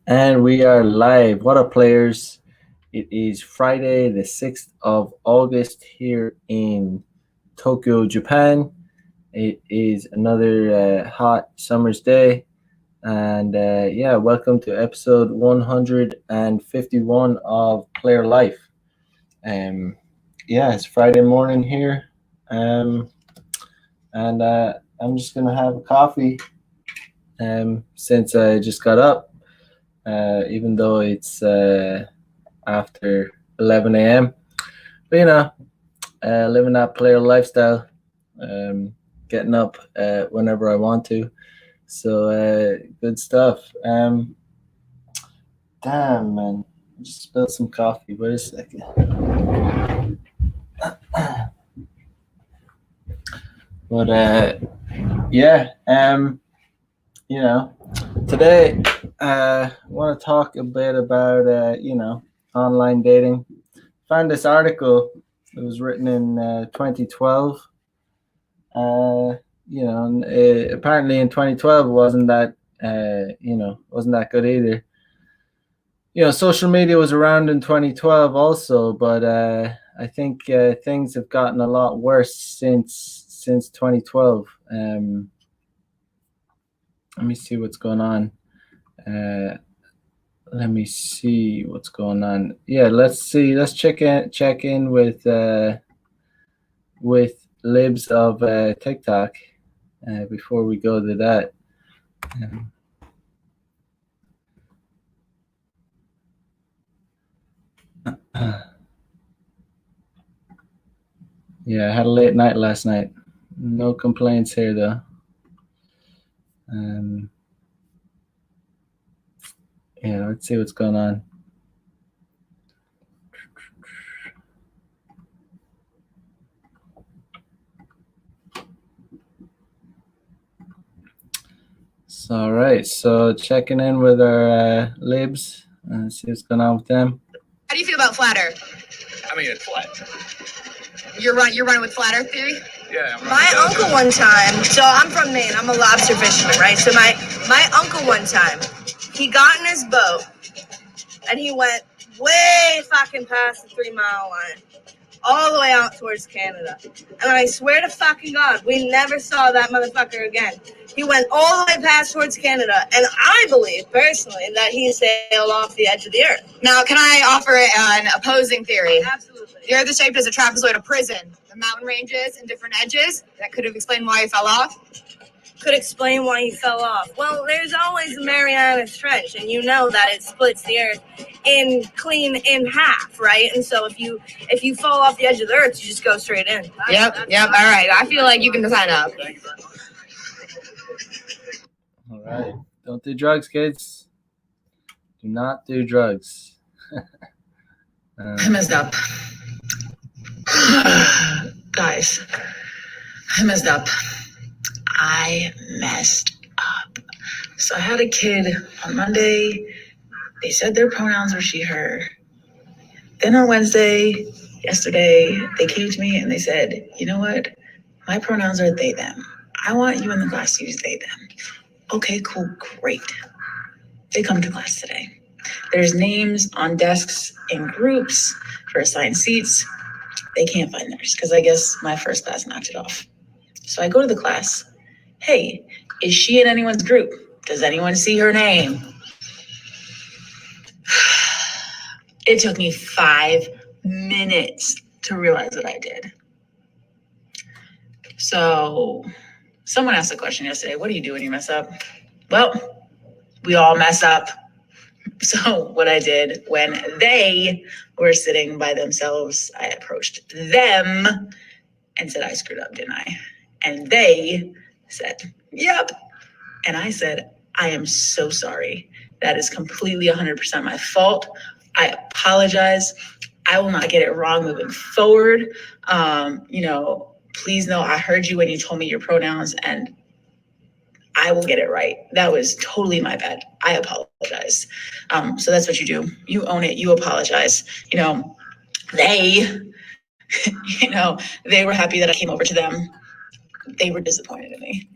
And we are live. What up, players? It is Friday, the 6th of August here in Tokyo, Japan. It is another hot summer's day. And yeah, welcome to episode 151 of Player Life. Um, yeah, it's Friday morning here. Um, and I'm just going to have a coffee since I just got up, even though it's after 11 a.m. But living that player lifestyle, um, getting up whenever I want to. So good stuff. Damn, man. I just spilled some coffee. Wait a second. But yeah, today I want to talk a bit about online dating. Found this article. It was written in 2012. Apparently in 2012 wasn't that good either. Social media was around in 2012 also, but I think things have gotten a lot worse since 2012. Let me see what's going on. Let me see what's going on. Yeah, let's see. Let's check in with libs of TikTok before we go to that. Yeah, I had a late night last night. No complaints here though. Yeah, let's see what's going on. So, all right, so checking in with our libs and see what's going on with them. How do you feel about flat Earth? I mean, it's flat. You're running with flat Earth theory? Yeah. My uncle one time, so I'm from Maine, I'm a lobster fisherman, right? So my uncle one time, he got in his boat and he went way fucking past the 3 mile line, all the way out towards Canada. And I swear to fucking God, we never saw that motherfucker again. He went all the way past towards Canada, and I believe, personally, that he sailed off the edge of the earth. Now, can I offer an opposing theory? Absolutely. The Earth is shaped as a trapezoid of prison. The mountain ranges and different edges. That could have explained why he fell off. Could explain why he fell off. Well, there's always the Marianas Trench, and you know that it splits the earth in half, right? And so if you fall off the edge of the earth, you just go straight in. Yep. All right. I feel like you can sign up. Thank you very much. All right, don't do drugs, kids. Do not do drugs. I messed up. Guys, I messed up. So I had a kid on Monday. They said their pronouns were she, her. Then on Wednesday, yesterday, they came to me and they said, you know what? My pronouns are they, them. I want you in the class to use they, them. Okay, cool, great. They come to class today. There's names on desks in groups for assigned seats. They can't find theirs because I guess my first class knocked it off. So I go to the class. Hey, is she in anyone's group? Does anyone see her name? It took me 5 minutes to realize what I did. So someone asked a question yesterday, what do you do when you mess up? Well, we all mess up. So what I did when they were sitting by themselves, I approached them and said, I screwed up, didn't I? And they said, yep. And I said, I am so sorry. That is completely 100% my fault. I apologize. I will not get it wrong moving forward. Please know I heard you when you told me your pronouns and I will get it right. That was totally my bad. I apologize. So that's what you do. You own it. You apologize. They were happy that I came over to them. They were disappointed in me.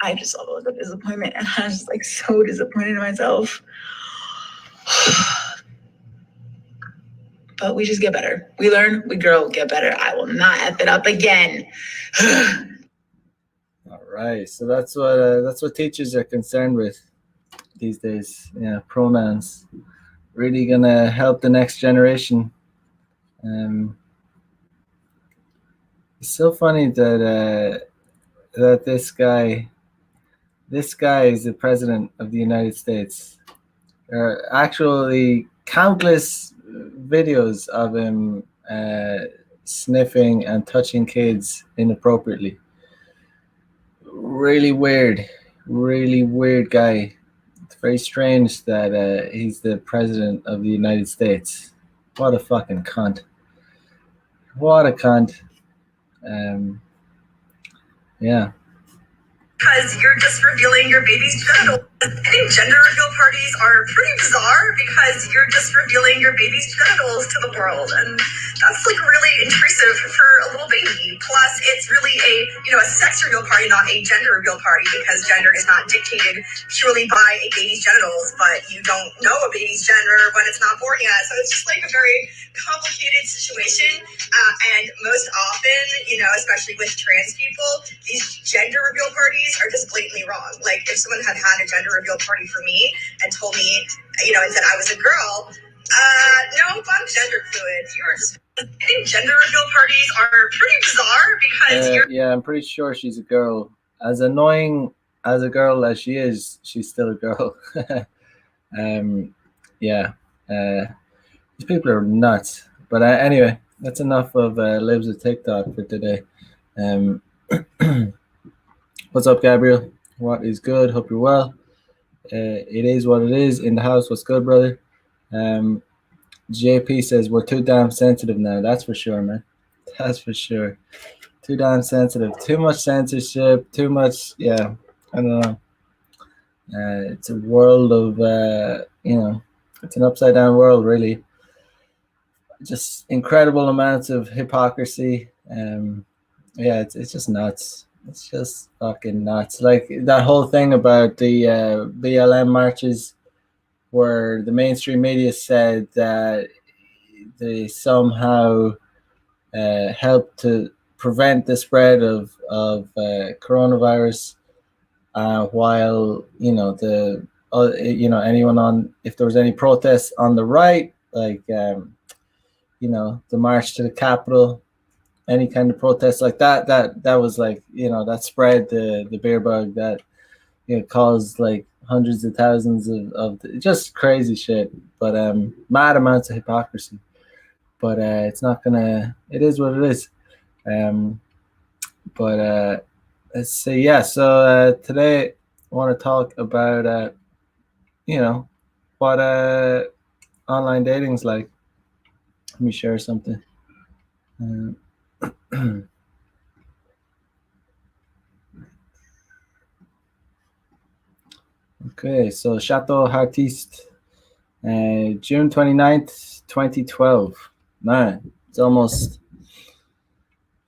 I just saw the look of disappointment and I was just like so disappointed in myself. But we just get better. We learn, we grow, get better. I will not F it up again. All right, so that's what teachers are concerned with these days. Yeah, pronouns really gonna help the next generation. It's so funny that that this guy is the president of the United States. There are actually countless videos of him sniffing and touching kids inappropriately. Really weird guy. It's very strange that he's the president of the United States. What a fucking cunt. What a cunt. Yeah. Because you're just revealing your baby's genitals. I think gender reveal parties are pretty bizarre because you're just revealing your baby's genitals to the world, and that's like really intrusive for a little baby. Plus, it's really a sex reveal party, not a gender reveal party, because gender is not dictated purely by a baby's genitals. But you don't know a baby's gender when it's not born yet, so it's just like a very complicated situation. And most often, especially with trans people, these gender reveal parties are just blatantly wrong. Like if someone had a gender reveal party for me and told me, and said I was a girl, no, I'm gender fluid. I think gender reveal parties are pretty bizarre because yeah, I'm pretty sure she's a girl. As annoying as a girl as she is, she's still a girl. Yeah, these people are nuts. But anyway, that's enough of Libs of TikTok for today. What's up, Gabriel? What is good? Hope you're well. It is what it is in the house. What's good, brother? JP says we're too damn sensitive now. That's for sure, man. That's for sure. Too damn sensitive. Too much censorship. Too much. Yeah, I don't know. It's a world of it's an upside down world, really. Just incredible amounts of hypocrisy. Yeah, it's just nuts. It's just fucking nuts. Like that whole thing about the BLM marches, where the mainstream media said that they somehow helped to prevent the spread of coronavirus, while anyone on, if there was any protests on the right, like the march to the Capitol, any kind of protest like that was like, that spread the beer bug that caused like hundreds of thousands of just crazy shit, but mad amounts of hypocrisy. But it's not gonna, it is what it is. But let's see. Yeah, so today I want to talk about what online dating's like. Let me share something. Okay, so Chateau Artiste, June 29th, 2012. Man, it's almost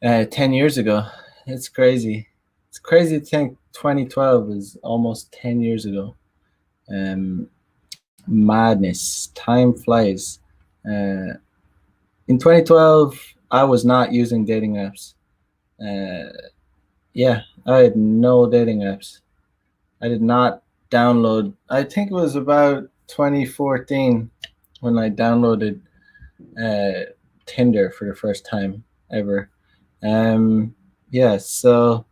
10 years ago. It's crazy. It's crazy to think 2012 is almost 10 years ago. Madness. Time flies. In 2012, I was not using dating apps. Yeah, I had no dating apps. I did not download. I think it was about 2014 when I downloaded Tinder for the first time ever. Yeah, so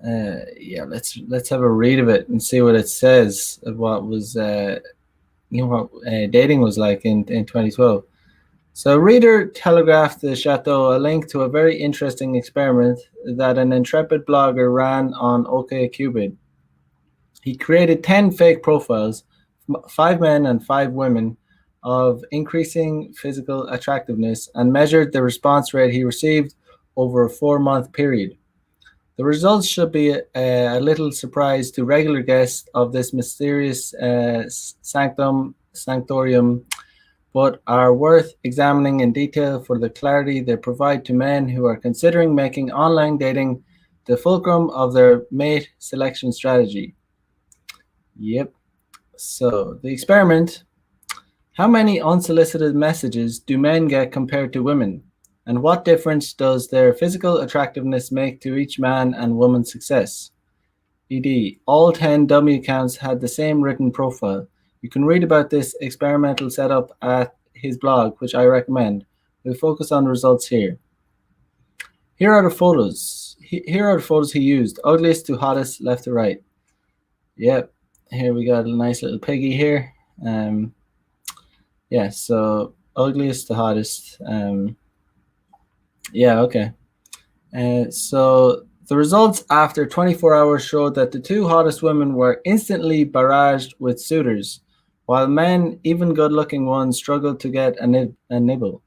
let's have a read of it and see what it says of what was what dating was like in 2012. So reader telegraphed the Chateau a link to a very interesting experiment that an intrepid blogger ran on OkCupid. He created 10 fake profiles, 5 men and 5 women, of increasing physical attractiveness and measured the response rate he received over a 4-month period. The results should be a little surprise to regular guests of this mysterious sanctorium, but are worth examining in detail for the clarity they provide to men who are considering making online dating the fulcrum of their mate selection strategy. Yep. So the experiment How many unsolicited messages do men get compared to women? And what difference does their physical attractiveness make to each man and woman's success? ED. All 10 dummy accounts had the same written profile. You can read about this experimental setup at his blog, which I recommend. We'll focus on the results here. Here are the photos. Here are the photos he used. Ugliest to hottest, left to right. Yep. Here we got a nice little piggy here. Yeah, so ugliest to hottest. Yeah, okay. So the results after 24 hours showed that the two hottest women were instantly barraged with suitors, while men, even good-looking ones, struggled to get a nibble.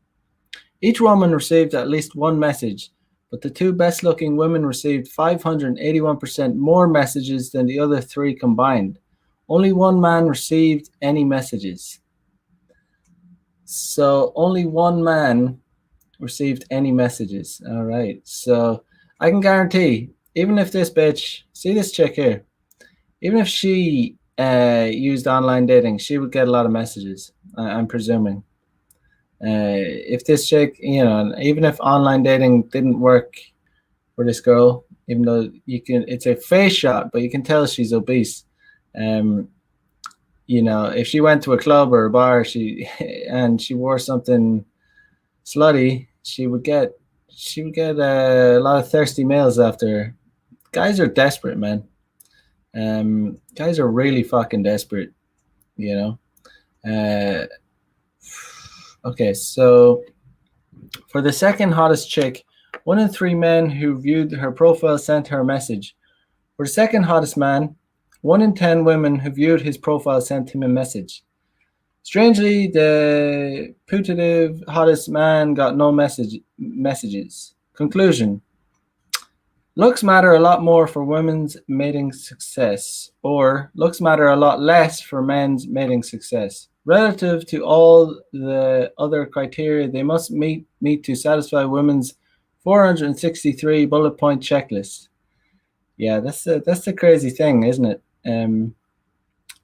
Each woman received at least one message, but the two best-looking women received 581% more messages than the other three combined. Only one man received any messages. So only one man received any messages. All right. So I can guarantee, even if this bitch, see this chick here, even if she used online dating, she would get a lot of messages, I'm presuming. If this chick, even if online dating didn't work for this girl, even though it's a face shot, but you can tell she's obese. If she went to a club or a bar, and she wore something slutty, she would get a lot of thirsty males after her. Guys are desperate, man. Guys are really fucking desperate, Okay, so for the second hottest chick, 1 in 3 men who viewed her profile sent her a message. For the second hottest man, 1 in 10 women who viewed his profile sent him a message. Strangely, the putative hottest man got no messages. Conclusion. Looks matter a lot more for women's mating success, or looks matter a lot less for men's mating success. Relative to all the other criteria they must meet to satisfy women's 463 bullet point checklist. Yeah, that's the crazy thing, isn't it?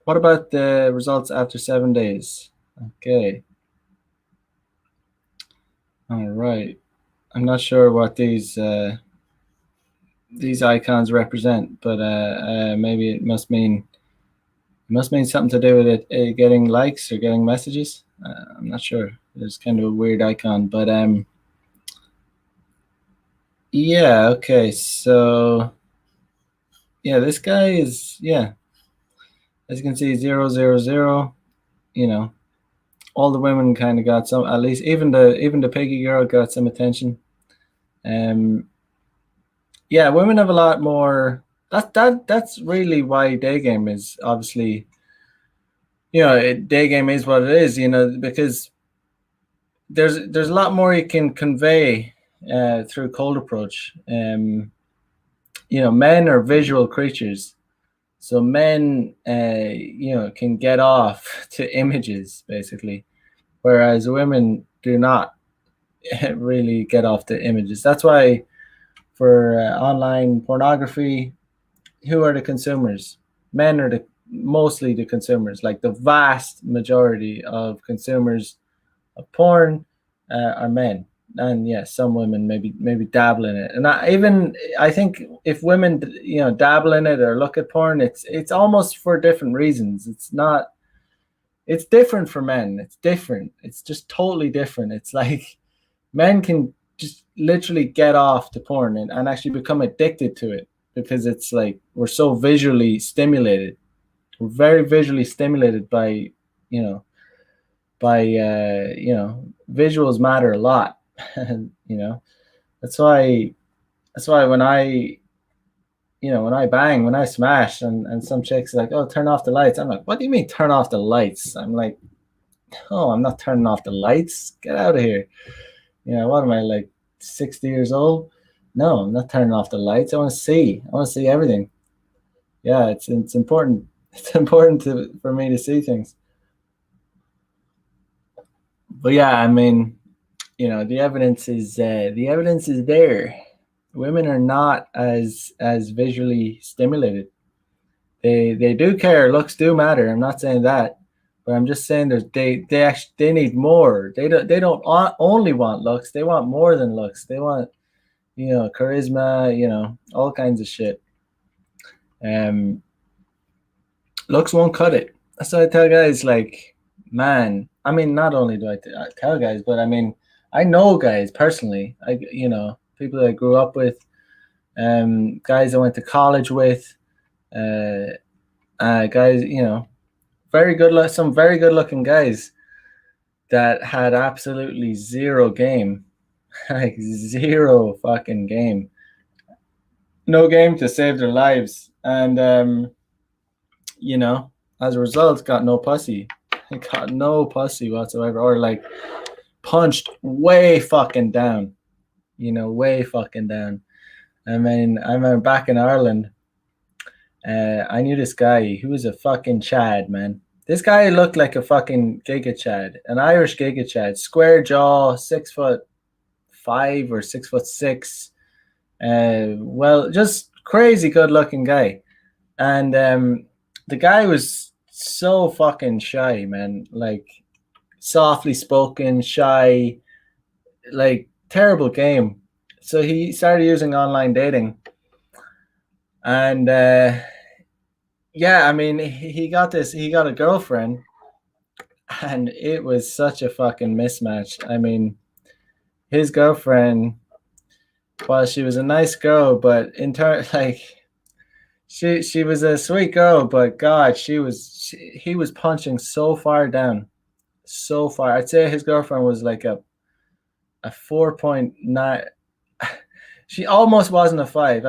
What about the results after 7 days? Okay. All right. I'm not sure what these icons represent, but maybe it must mean something to do with it getting likes or getting messages. I'm not sure. It's kind of a weird icon, but yeah. Okay. So yeah, this guy is as you can see, 000. All the women kind of got some, at least even the piggy girl got some attention. Yeah, women have a lot more. That's really why day game is obviously, day game is what it is, because there's a lot more you can convey through cold approach. Men are visual creatures, so men can get off to images basically, whereas women do not really get off to images. That's why for online pornography, who are the consumers? Men are mostly the consumers. Like the vast majority of consumers of porn are men, and yes, some women maybe dabble in it. And I think if women dabble in it or look at porn, it's almost for different reasons. It's different for men. It's different. It's just totally different. It's like men can just literally get off to porn and actually become addicted to it, because it's like we're so visually stimulated. We're very visually stimulated by visuals matter a lot. That's why when I smash and some chicks are like, oh, turn off the lights, I'm like, what do you mean turn off the lights? I'm like, oh, I'm not turning off the lights, get out of here. What am I, like 60 years old? No, I'm not turning off the lights. I want to see everything. Yeah, it's important. It's important for me to see things. But yeah, I mean, the evidence is there. Women are not as visually stimulated. They do care. Looks do matter. I'm not saying that, But I'm just saying, they need more. They don't only want looks. They want more than looks. They want, charisma. All kinds of shit. Looks won't cut it. So I tell guys, like, man. I mean, not only do I tell guys, but I mean, I know guys personally. People that I grew up with, guys I went to college with, guys, some very good looking guys that had absolutely zero game, like zero fucking game, no game to save their lives, and as a result, got no pussy. Got no pussy whatsoever, or like punched way fucking down, way fucking down. I mean, I remember back in Ireland, I knew this guy. He was a fucking Chad, man. This guy looked like a fucking Giga Chad, an Irish Giga Chad, square jaw, 6'5" or 6'6". Well, just crazy good looking guy, and the guy was so fucking shy, man. Like softly spoken, shy, like terrible game. So he started using online dating, and yeah, I mean, he got a girlfriend, and it was such a fucking mismatch. I mean, his girlfriend, well, she was a nice girl, but in turn, like, she was a sweet girl, but God, he was punching so far down, so far. I'd say his girlfriend was like a 4.9. She almost wasn't a 5.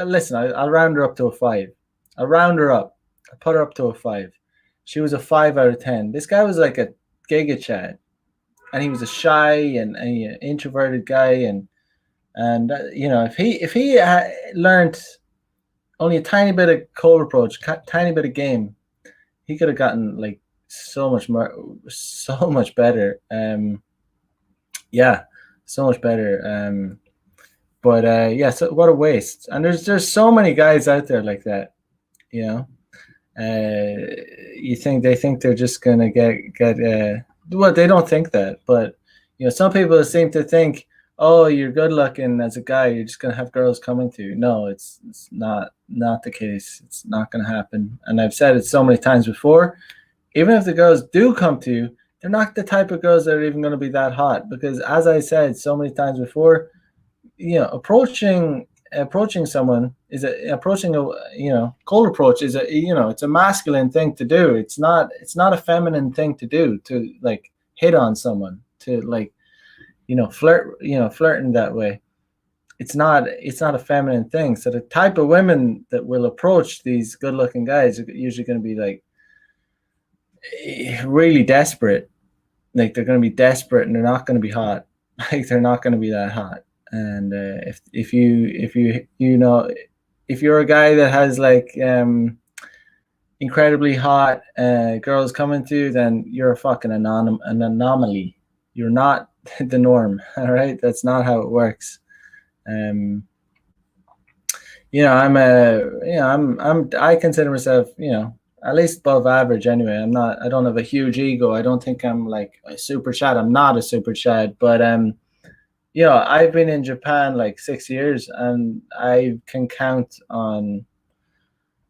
Listen, I'll round her up to a 5. I'll round her up. I put her up to a 5. She was a 5 out of 10. This guy was like a Giga Chad, and he was a shy and introverted guy, and if he learned only a tiny bit of cold approach, tiny bit of game, he could have gotten like so much better. Yeah, so much better. But yeah, so what a waste. And there's so many guys out there like that, you think they're just gonna get well, they don't think that, but some people seem to think, oh, you're good looking as a guy, you're just gonna have girls coming to you. No, it's not the case. It's not gonna happen. And I've said it so many times before. Even if the girls do come to you, they're not the type of girls that are even going to be that hot, because, as I said so many times before, approaching someone is cold approach is it's a masculine thing to do. It's not a feminine thing to do, to like hit on someone, to like flirting that way. It's not a feminine thing. So the type of women that will approach these good looking guys are usually going to be like really desperate. Like they're going to be desperate, and they're not going to be hot. Like they're not going to be that hot. And if you're a guy that has like incredibly hot girls coming to you, then you're a fucking an anomaly. You're not the norm. All right, that's not how it works. I consider myself at least above average anyway. I don't have a huge ego. I don't think I'm like a super Chad. I'm not a super Chad, but I've been in Japan like 6 years, and I can count on,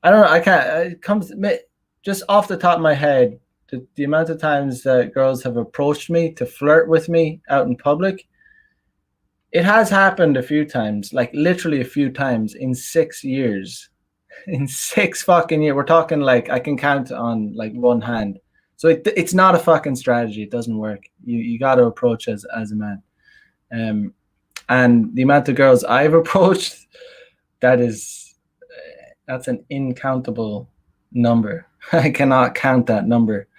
I don't know, I can't, it comes just off the top of my head, the amount of times that girls have approached me to flirt with me out in public. It has happened a few times, like literally a few times in 6 years. In 6 fucking years. We're talking like I can count on like one hand. So it's not a fucking strategy. It doesn't work. You got to approach as a man. And the amount of girls I've approached, that's an incountable number. I cannot count that number.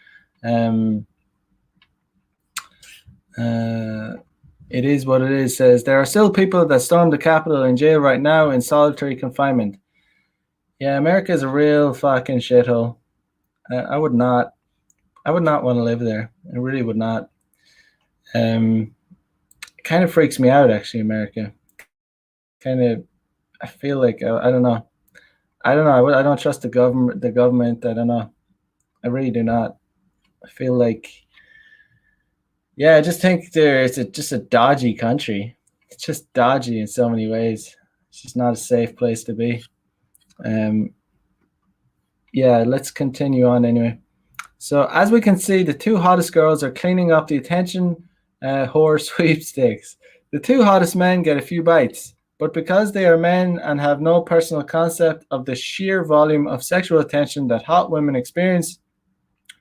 It is what it is. Says there are still people that stormed the Capitol in jail right now in solitary confinement. Yeah, America is a real fucking shithole. I would not want to live there. I really would not. It kind of freaks me out, actually, America. I feel like I don't know. I don't trust the government. I don't know. I really do not. I feel like, yeah, I just think it's just a dodgy country. It's just dodgy in so many ways. It's just not a safe place to be. Yeah, let's continue on anyway. So as we can see, the two hottest girls are cleaning up the attention whore sweepstakes. The two hottest men get a few bites, but because they are men and have no personal concept of the sheer volume of sexual attention that hot women experience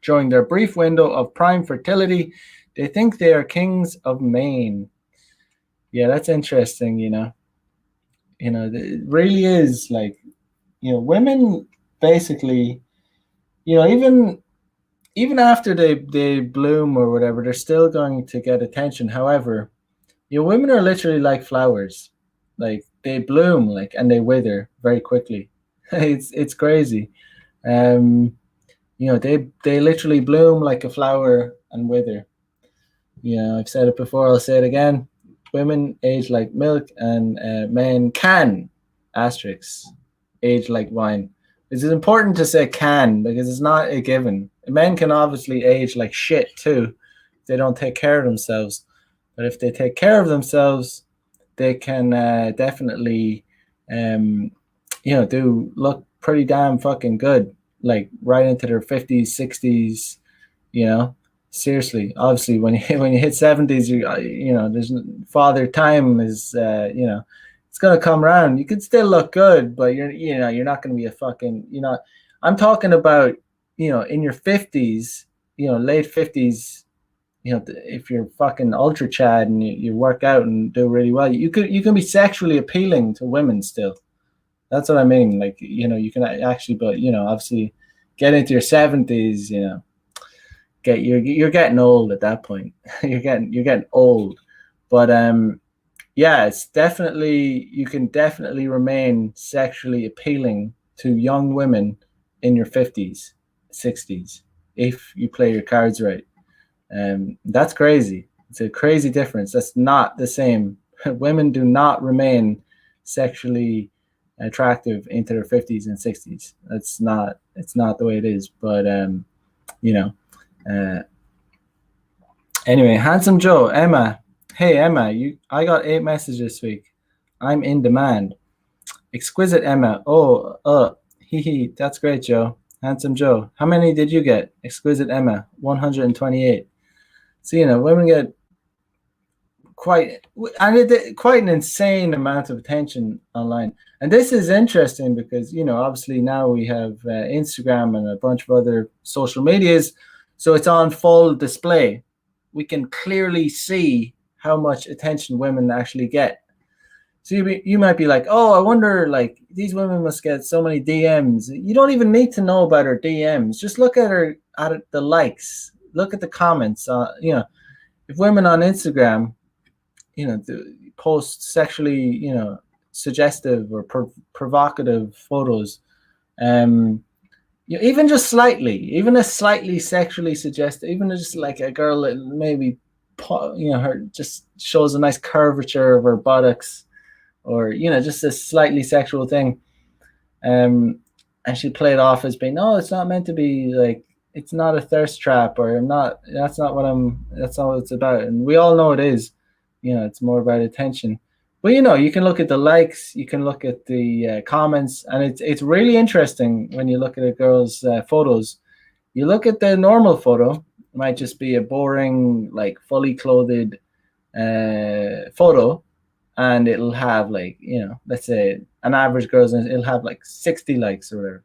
during their brief window of prime fertility, they think they are kings of Maine. Yeah, that's interesting, it really is like, women basically, even after they bloom or whatever, they're still going to get attention. However, women are literally like flowers. Like they bloom like and they wither very quickly. It's crazy. They literally bloom like a flower and wither. I've said it before, I'll say it again. Women age like milk and men can asterisks age like wine. It's important to say can because it's not a given. Men can obviously age like shit too if they don't take care of themselves. But if they take care of themselves, they can definitely, do look pretty damn fucking good, like right into their 50s, 60s, seriously. Obviously, when you hit 70s, there's father time is, it's gonna come around. You could still look good, but you're not gonna be a fucking, I'm talking about, in your 50s, late 50s, if you're fucking ultra chad and you work out and do really well, you can be sexually appealing to women still. That's what I mean. Like, you can actually, but obviously get into your 70s, you're getting old at that point. you're getting old. But yeah, it's definitely, you can definitely remain sexually appealing to young women in your 50s, 60s, if you play your cards right. That's crazy. It's a crazy difference. That's not the same. Women do not remain sexually attractive into their 50s and 60s. It's not the way it is. But anyway, Handsome Joe, Emma. Hey Emma, I got 8 messages this week. I'm in demand. Exquisite Emma. Oh, that's great, Joe. Handsome Joe. How many did you get? Exquisite Emma, 128. So, women get quite an insane amount of attention online. And this is interesting because, obviously now we have Instagram and a bunch of other social medias. So it's on full display. We can clearly see how much attention women actually get. So you might be like, oh, I wonder, like, these women must get so many DMs. You don't even need to know about her DMs. Just look at the likes. Look at the comments. If women on Instagram, post sexually, suggestive or provocative photos, even just slightly, even a slightly sexually suggestive, even just like a girl that maybe, her just shows a nice curvature of her buttocks, or just a slightly sexual thing, and she played off as being, no, it's not meant to be like, it's not a thirst trap, or that's not what it's about. And we all know it is. It's more about attention. But you can look at the likes, you can look at the comments, and it's really interesting when you look at a girl's photos. You look at the normal photo, it might just be a boring, like, fully clothed photo, and it'll have, like, let's say an average girl's, it'll have like 60 likes or whatever.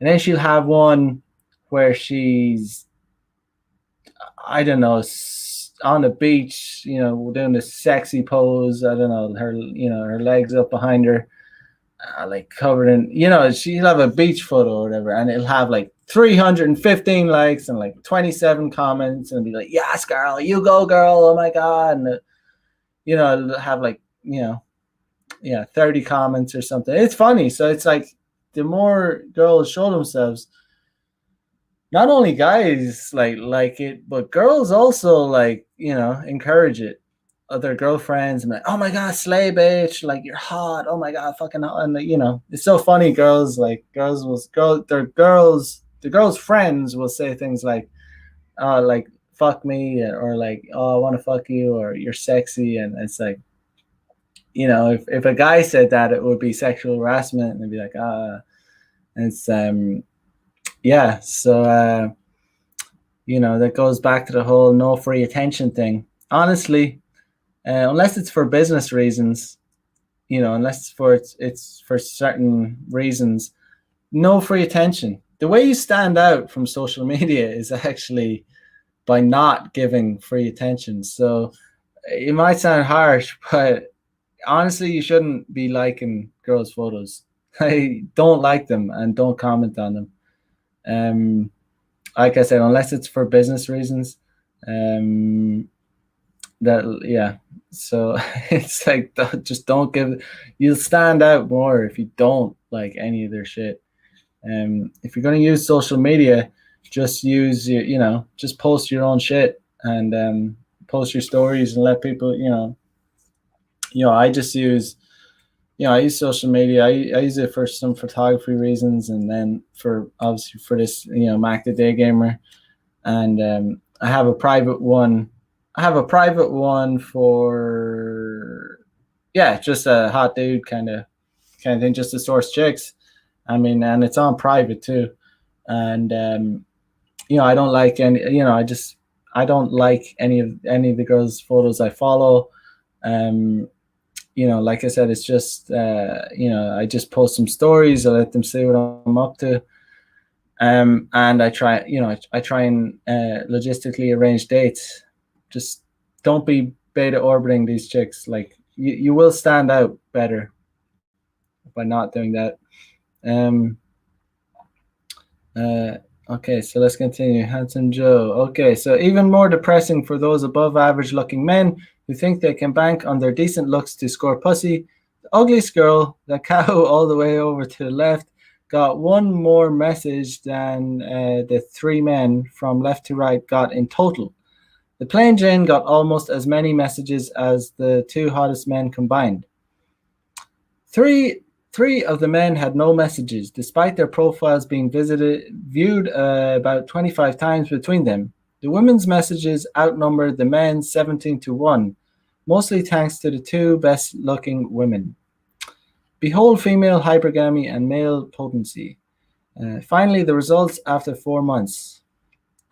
And then she'll have one where she's, I don't know, on the beach, doing this sexy pose. I don't know, her legs up behind her, like covered in, she'll have a beach photo or whatever, and it'll have like 315 likes and like 27 comments, and be like, yes, girl, you go, girl, oh my god. And it'll have like 30 comments or something. It's funny. So it's like, the more girls show themselves, not only guys like it, but girls also, like, encourage it. Other girlfriends and like, oh my god, slay bitch, like, you're hot, oh my god, fucking hot. And it's so funny. The girls' friends will say things like, like fuck me, or like, oh, I want to fuck you, or you're sexy. And it's like, if a guy said that, it would be sexual harassment, and it'd be like, it's yeah. So that goes back to the whole no free attention thing. Honestly, unless it's for business reasons, unless it's for certain reasons, no free attention. The way you stand out from social media is actually by not giving free attention. So it might sound harsh, but honestly, you shouldn't be liking girls' photos. I don't like them and don't comment on them. Like I said, unless it's for business reasons, so it's like, just don't give. You'll stand out more if you don't like any of their shit. If you're going to use social media, just use just post your own shit, and post your stories and let people, I just use, I use social media. I use it for some photography reasons, and then obviously for this, Mac the Day Gamer, and I have a private one. For, just a hot dude kind of thing, just to source chicks. I mean, and it's on private too. And I don't like any. I don't like any of the girls' photos I follow. Like I said, it's just I just post some stories. I let them see what I'm up to. And I try, I try and logistically arrange dates. Just don't be beta orbiting these chicks. Like, you will stand out better by not doing that. Okay, so let's continue. Handsome Joe. Okay, so even more depressing for those above average looking men who think they can bank on their decent looks to score pussy. The ugliest girl, the cow all the way over to the left, got one more message than the three men from left to right got in total. The plain Jane got almost as many messages as the two hottest men combined. Three of the men had no messages, despite their profiles being viewed about 25 times between them. The women's messages outnumbered the men's 17-1, mostly thanks to the two best-looking women. Behold female hypergamy and male potency. Finally, the results after 4 months.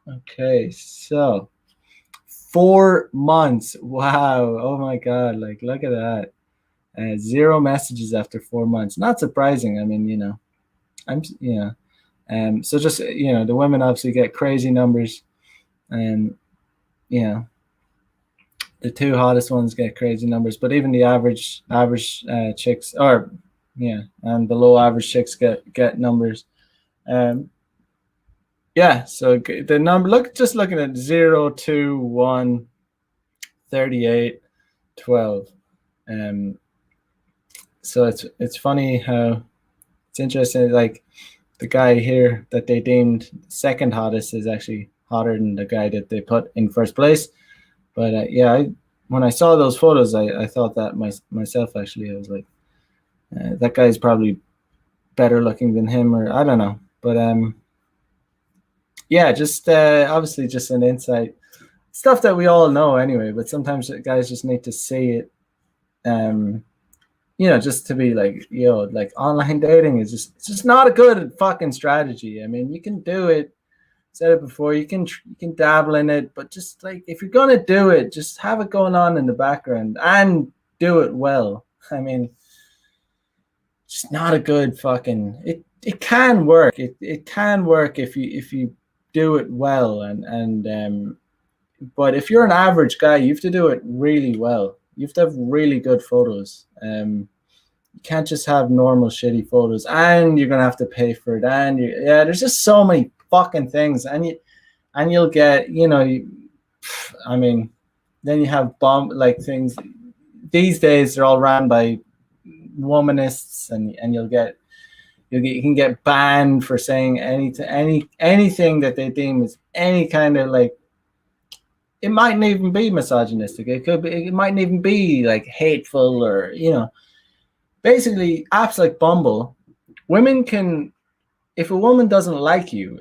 Okay, so 4 months. Wow. Oh my God. Like, look at that. 0 messages after 4 months. Not surprising. I mean, so just, the women obviously get crazy numbers, and, the two hottest ones get crazy numbers, but even the average chicks, and below average chicks get numbers. So the number, looking at 0, 2, 1, 38, 12. So it's funny how it's interesting. Like, the guy here that they deemed second hottest is actually hotter than the guy that they put in first place. But when I saw those photos, I thought that myself. Actually, I was like, that guy's probably better looking than him, or I don't know. But just obviously just an insight, stuff that we all know anyway. But sometimes guys just need to see it. Just to be like, like, online dating is just not a good fucking strategy. I mean, you can do it. Said it before. You can dabble in it, but just, like, if you're gonna do it, just have it going on in the background and do it well. I mean, just not a good fucking. It can work. It can work if you do it well, and but if you're an average guy, you have to do it really well. You have to have really good photos. You can't just have normal shitty photos, and you're gonna have to pay for it. And there's just so many fucking things, and you'll get, I mean, then you have things. These days they're all ran by womanists, and you can get banned for saying anything that they deem as any kind of, like, it mightn't even be misogynistic. It mightn't even be like hateful, or basically apps like Bumble, women can if a woman doesn't like you,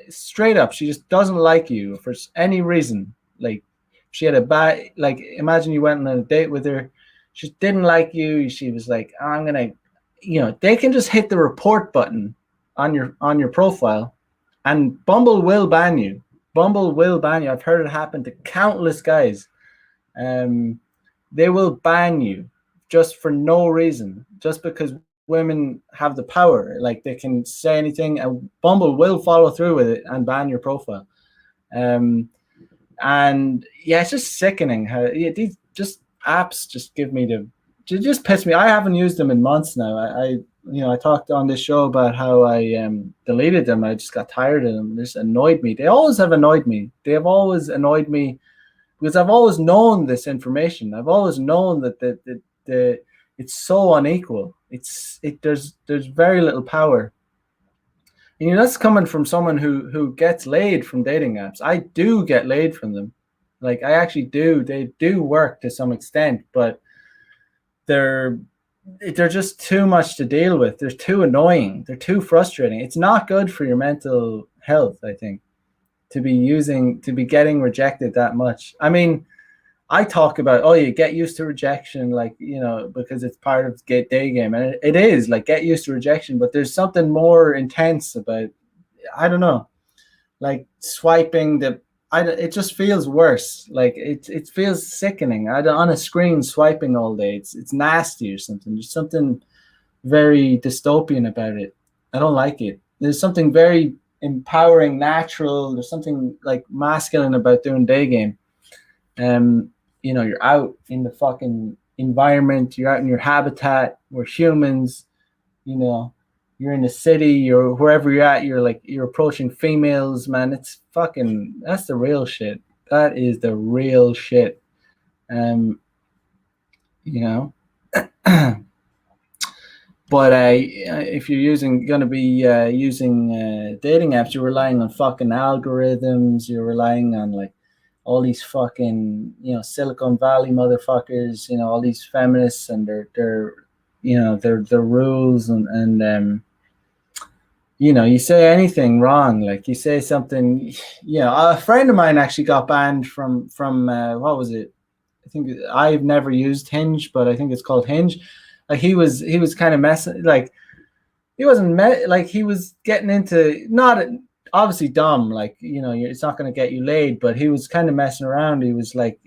straight up, she just doesn't like you for any reason, like she had a bad, like imagine you went on a date with her, she didn't like you, she was like, oh, I'm gonna, they can just hit the report button on your profile, and Bumble will ban you. Bumble will ban you. I've heard it happen to countless guys. They will ban you just for no reason, just because women have the power. Like they can say anything, and Bumble will follow through with it and ban your profile. And yeah, it's just sickening how these just apps just give me just piss me. I haven't used them in months now. I talked on this show about how I deleted them. I just got tired of them. They just annoyed me. They always have annoyed me. They have always annoyed me because I've always known this information. I've always known that the it's so unequal. There's very little power. And that's coming from someone who gets laid from dating apps. I do get laid from them. Like I actually do. They do work to some extent, but they're just too much to deal with. They're too annoying. They're too frustrating. It's not good for your mental health, I think, to be getting rejected that much. I mean, I talk about, oh, you get used to rejection, like, because it's part of day game. And it is, like, get used to rejection. But there's something more intense about, I don't know, like swiping it just feels worse. Like, it feels sickening. On a screen swiping all day, it's nasty or something. There's something very dystopian about it. I don't like it. There's something very empowering, natural. There's something, like, masculine about doing day game. You're out in the fucking environment, you're out in your habitat, we're humans, you're in the city, or wherever you're at, you're approaching females, man. That's the real shit. That is the real shit. But if you're going to be using dating apps, you're relying on fucking algorithms, you're relying on, like, all these fucking, Silicon Valley motherfuckers, all these feminists and their rules and you say anything wrong, like you say something, a friend of mine actually got banned from what was it? I think I've never used Hinge, but I think it's called Hinge. Like he was kind of messing, like he wasn't like he was getting into, not obviously dumb, like, it's not going to get you laid, but he was kind of messing around. He was like,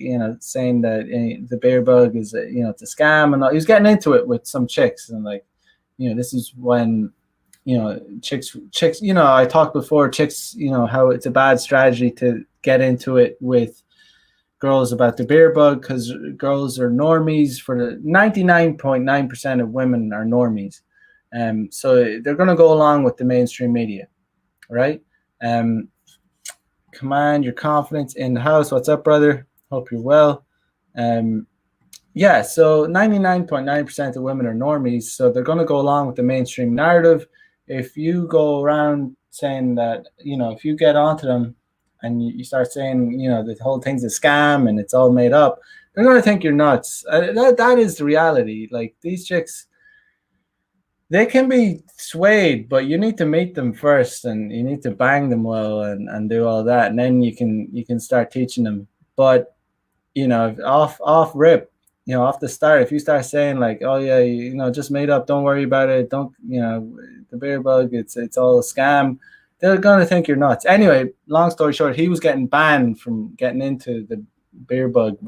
saying that the bear bug is, it's a scam, and all. He was getting into it with some chicks, and like, this is when, chicks, I talked before, chicks, how it's a bad strategy to get into it with girls about the bear bug, because girls are normies. For the 99.9% of women are normies, so they're going to go along with the mainstream media, right? Command your confidence in the house. What's up, brother? Hope you're well. Yeah, so 99.9% of women are normies, so they're going to go along with the mainstream narrative. If you go around saying that, if you get onto them and you start saying, the whole thing's a scam and it's all made up, they're going to think you're nuts. That is the reality. Like, these chicks, they can be swayed, but you need to meet them first, and you need to bang them well and do all that, and then you can start teaching them. But off rip, off the start, if you start saying like, oh yeah, just made up, don't worry about it, don't, the bear bug, it's all a scam, they're gonna think you're nuts. Anyway, long story short, he was getting banned from getting into the bear bug,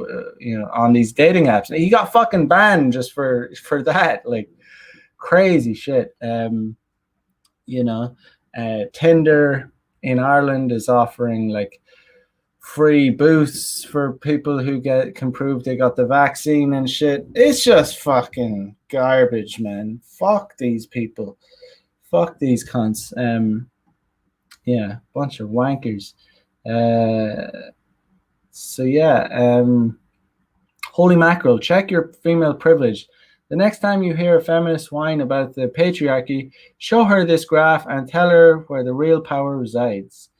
on these dating apps. He got fucking banned just for that, like. Crazy shit. Tinder in Ireland is offering like free booths for people who can prove they got the vaccine and shit. It's just fucking garbage, man. Fuck these people. Fuck these cunts. Yeah, bunch of wankers. So yeah, holy mackerel, check your female privilege. The next time you hear a feminist whine about the patriarchy, show her this graph and tell her where the real power resides.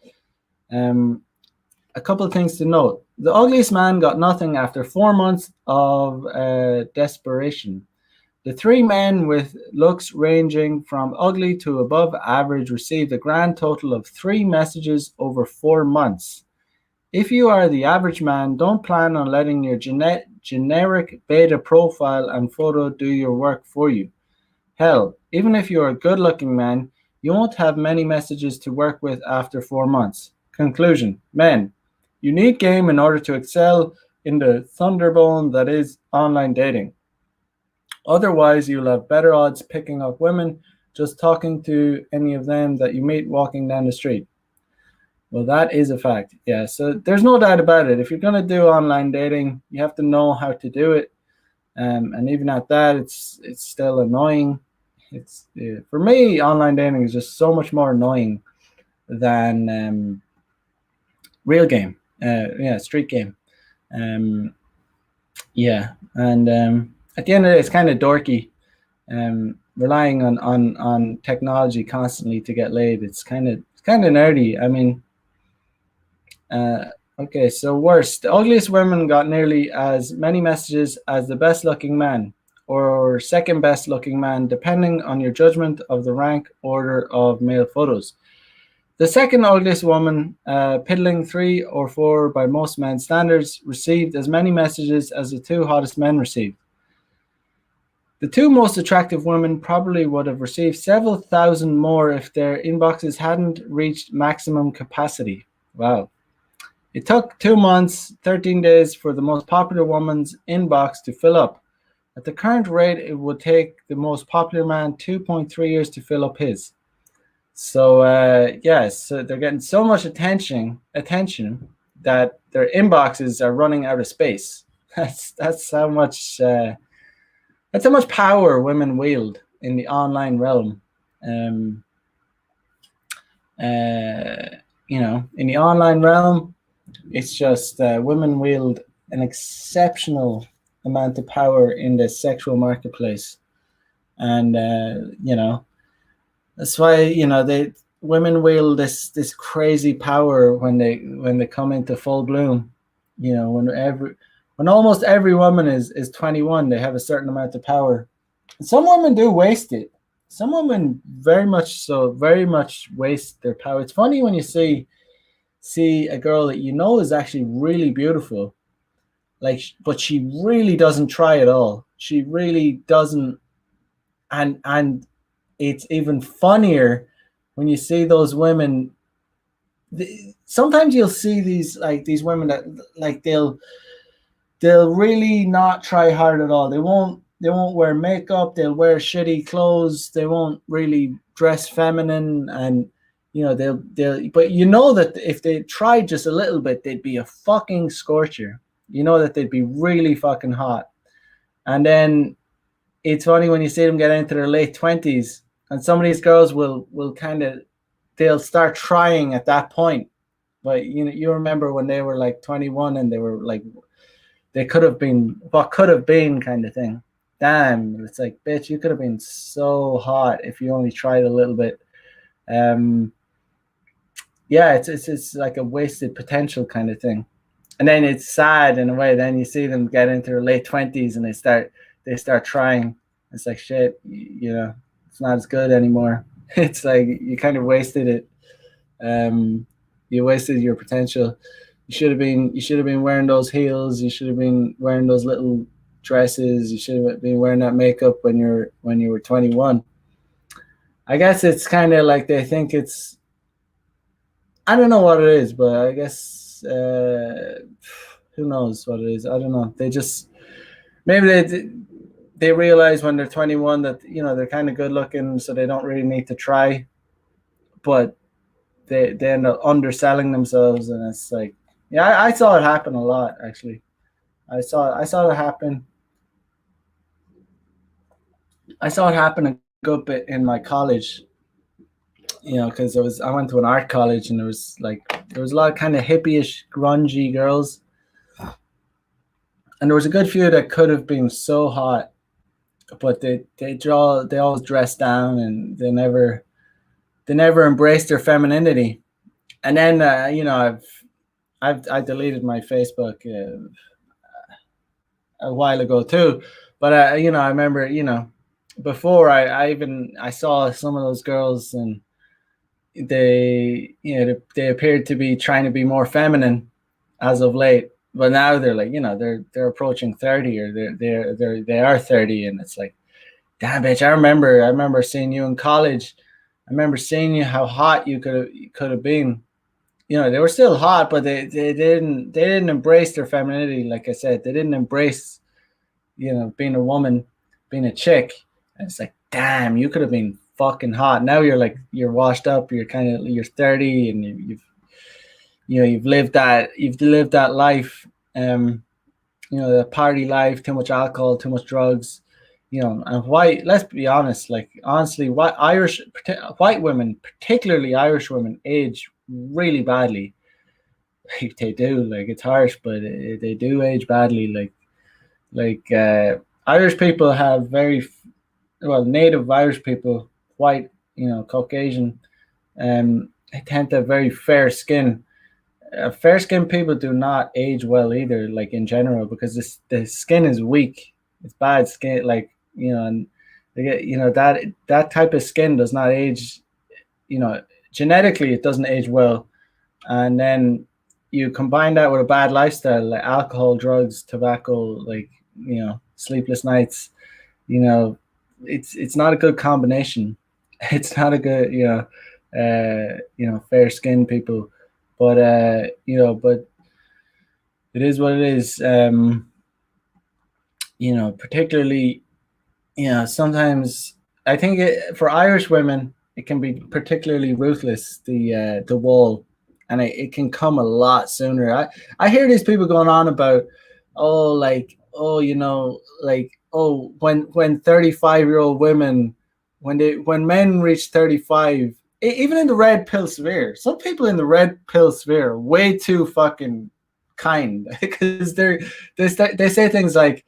A couple of things to note. The ugliest man got nothing after 4 months of desperation. The 3 men with looks ranging from ugly to above average received a grand total of 3 messages over 4 months. If you are the average man, don't plan on letting your generic beta profile and photo do your work for you. Hell, even if you're a good-looking man, you won't have many messages to work with after 4 months. Conclusion: men, you need game in order to excel in the thunderbone that is online dating. Otherwise, you'll have better odds picking up women just talking to any of them that you meet walking down the street. Well, that is a fact. Yeah, so there's no doubt about it. If you're going to do online dating, you have to know how to do it. And even at that, it's still annoying. For me, online dating is just so much more annoying than real game. Street game. At the end of it, it's kind of dorky. Relying on technology constantly to get laid. It's kind of nerdy. I mean, okay, so worse. The ugliest women got nearly as many messages as the best looking man, or second best looking man, depending on your judgment of the rank order of male photos. The second ugliest woman, piddling 3 or 4 by most men's standards, received as many messages as the 2 hottest men received. The 2 most attractive women probably would have received several thousand more if their inboxes hadn't reached maximum capacity. Wow. It took 2 months, 13 days for the most popular woman's inbox to fill up. At the current rate, it would take the most popular man 2.3 years to fill up his. So, so they're getting so much attention that their inboxes are running out of space. That's how much power women wield in the online realm. In the online realm, it's just women wield an exceptional amount of power in the sexual marketplace, and that's why women wield this crazy power when they come into full bloom. When almost every woman is 21, they have a certain amount of power. And some women do waste it. Some women very much waste their power. It's funny when you see a girl that is actually really beautiful, but she really doesn't try at all. She really doesn't, and it's even funnier when you see those women. Sometimes you'll see these women that they'll really not try hard at all. They won't wear makeup. They'll wear shitty clothes. They won't really dress feminine, and they'll but that if they tried just a little bit, they'd be a fucking scorcher. That they'd be really fucking hot. And then it's funny when you see them get into their late 20s, and some of these girls will they'll start trying at that point. But you remember when they were like 21 and they were like, they could have been what could have been kind of thing. Damn, it's like, bitch, you could have been so hot if you only tried a little bit. It's like a wasted potential kind of thing. And then it's sad in a way. Then you see them get into their late 20s and they start trying. It's like, shit, it's not as good anymore. It's like you kind of wasted it. You wasted your potential. You should have been wearing those heels. You should have been wearing those little dresses. You should have been wearing that makeup when you were 21. I guess it's kind of like they think it's, I don't know what it is, but I guess who knows what it is. I don't know. They just, maybe they realize when they're 21 that they're kind of good looking, so they don't really need to try, but they end up underselling themselves, and it's like, yeah, I saw it happen a lot, actually. I saw it happen. I saw it happen a good bit in my college, because I went to an art college, and there was a lot of kind of hippie-ish, grungy girls, and there was a good few that could have been so hot, but they always dressed down, and they never embraced their femininity. And then I deleted my Facebook a while ago too, but I remember before I saw some of those girls, and they appeared to be trying to be more feminine as of late, but now they're like, they're approaching 30, or they are 30, and it's like, damn, bitch, I remember seeing you in college. I remember seeing you, how hot you could have been. They were still hot, but they didn't embrace their femininity. Like I said, they didn't embrace, being a woman, being a chick. And it's like, damn, you could have been fucking hot. Now you're washed up. You're 30, and you've lived that life. The party life, too much alcohol, too much drugs. And let's be honest, like, honestly, white women, particularly Irish women, age really badly. Like, they do. Like, it's harsh, but they do age badly. Irish people have native Irish people, white, Caucasian, they tend to have very fair skin. Fair skinned people do not age well either, like, in general, because the skin is weak. It's bad skin, like, and they get, that type of skin does not age, genetically it doesn't age well. And then you combine that with a bad lifestyle, like alcohol, drugs, tobacco, like, sleepless nights, it's not a good combination. It's not a good, fair skinned people. But but it is what it is. Particularly, sometimes I think for Irish women it can be particularly ruthless. The wall, and it can come a lot sooner. I hear these people going on about, when 35-year-old women, when men reach 35. Even in the red pill sphere, some people in the red pill sphere are way too fucking kind, because they say things like,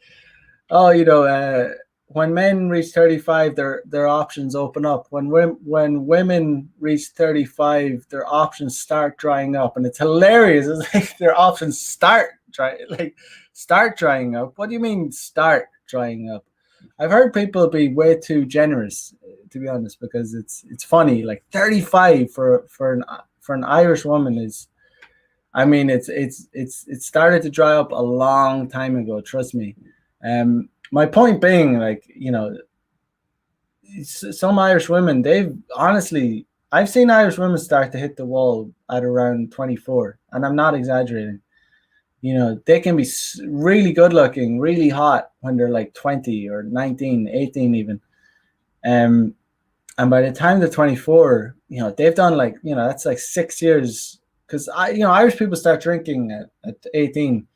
when men reach 35, their options open up. When women reach 35, their options start drying up, and it's hilarious. It's like their options start drying up. What do you mean start drying up? I've heard people be way too generous, to be honest, because it's funny. Like, 35 for an Irish woman is, I mean, it started to dry up a long time ago. Trust me. My point being, like, some Irish women, I've seen Irish women start to hit the wall at around 24, and I'm not exaggerating. They can be really good looking, really hot when they're like 20 or 19, 18 even. And by the time they're 24, they've done, like, that's like 6 years. Because Irish people start drinking at 18,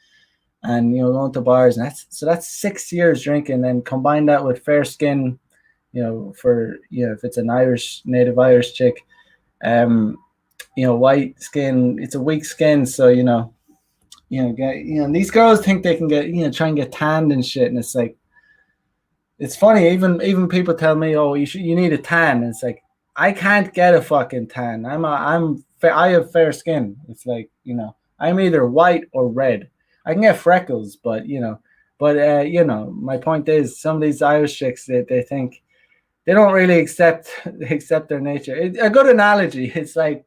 and going to bars, and that's 6 years drinking. And combine that with fair skin, if it's an native Irish chick, white skin, it's a weak skin. So these girls think they can get, try and get tanned and shit, and it's like, it's funny. Even people tell me, oh, you need a tan. And it's like, I can't get a fucking tan. I have fair skin. It's like, I'm either white or red. I can get freckles, but my point is, some of these Irish chicks, they think they don't really accept their nature. A good analogy. It's like,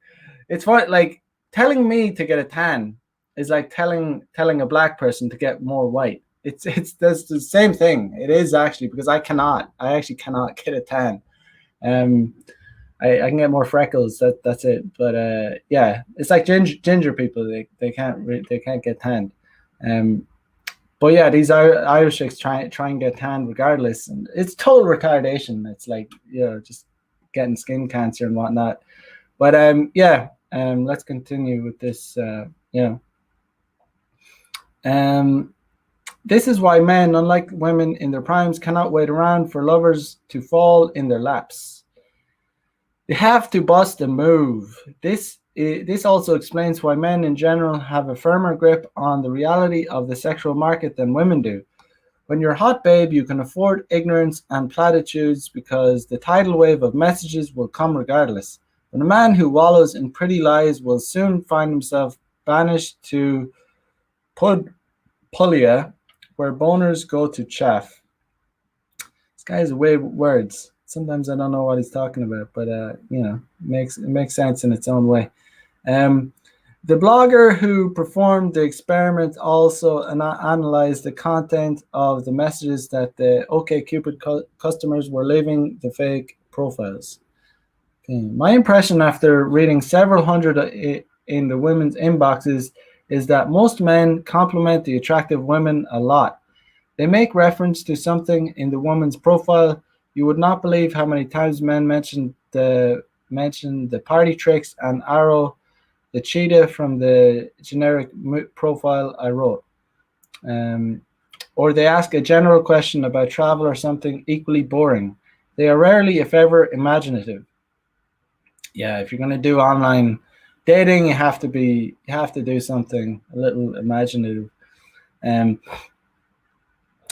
it's what, like, telling me to get a tan is like telling a black person to get more white. It's that's the same thing. It is, actually, because I actually cannot get a tan. I can get more freckles. That's it. But yeah, it's like ginger people. They can't get tanned. But yeah, these Irish chicks try and get tanned regardless, and it's total retardation. It's like, just getting skin cancer and whatnot. But let's continue with this. This is why men, unlike women in their primes, cannot wait around for lovers to fall in their laps. They have to bust a move. This also explains why men in general have a firmer grip on the reality of the sexual market than women do. When you're hot, babe, you can afford ignorance and platitudes, because the tidal wave of messages will come regardless. But a man who wallows in pretty lies will soon find himself banished to Pulia, where boners go to chaff. guy's away with words. Sometimes I don't know what he's talking about, but it makes sense in its own way. The blogger who performed the experiment also analyzed the content of the messages that the OkCupid customers were leaving the fake profiles. Okay. My impression after reading several hundred in the women's inboxes is that most men compliment the attractive women a lot. They make reference to something in the woman's profile. You would not believe how many times men mention the party tricks and arrow the cheetah from the generic profile I wrote. Or they ask a general question about travel or something equally boring. They are rarely, if ever, imaginative. Yeah, if you're going to do online dating, you have to do something a little imaginative.